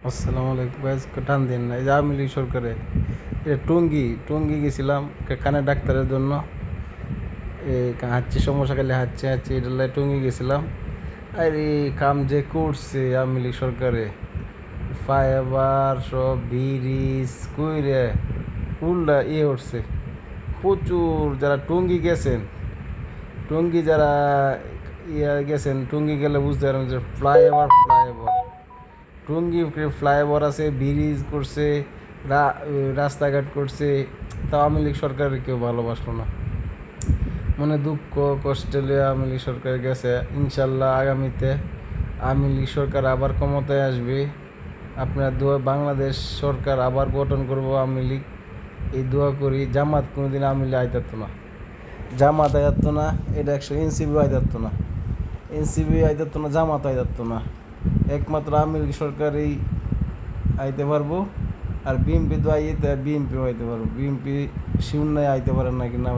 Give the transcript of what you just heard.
আসসালামু আলাইকুম ভাই, টান দিন না। এই যে আওয়ামী লীগ সরকারে টঙ্গী টঙ্গী গেছিলাম কানে ডাক্তারের জন্য। এই হাঁচি সমস্যা খালি হাঁচি হাঁচি এটা লাই টঙ্গী গেছিলাম। আর এই কাম যে করছে আওয়ামী লীগ সরকারে, ফাইবার সব ব্রিজ কইরে উল্টা উঠছে প্রচুর। যারা টঙ্গী গেছেন, টঙ্গী যারা গেছেন, টঙ্গী গেলে বুঝতে পারেন যে ফ্লাইওভার টঙ্গী ফ্লাইওভার আছে, ব্রিজ করছে, রাস্তাঘাট করছে। তাও আওয়ামী লীগ সরকারের কেউ ভালোবাসলো না। মানে দুঃখ কষ্টে লিয়ে আওয়ামী লীগ সরকার গেছে। ইনশাল্লাহ আগামীতে আওয়ামী লীগ সরকার আবার ক্ষমতায় আসবে। আপনার দোয়া, বাংলাদেশ সরকার আবার গঠন করবো আওয়ামী লীগ, এই দোয়া করি। জামাত কোনোদিন আওয়ামী লীগ আইতারতো না, জামাত আইতারতো না, এটা এনসিপি আইতারতো না, এনসিপি আইতারতো না, জামাত আইতারতো না। একমাত্র আওয়ামী লীগ সরকারই আইতে পারবো। আর বিএনপি তো আইতে, বিএনপিও আইতে পারবো। বিএনপি শূন্য আইতে পারেন না কিনা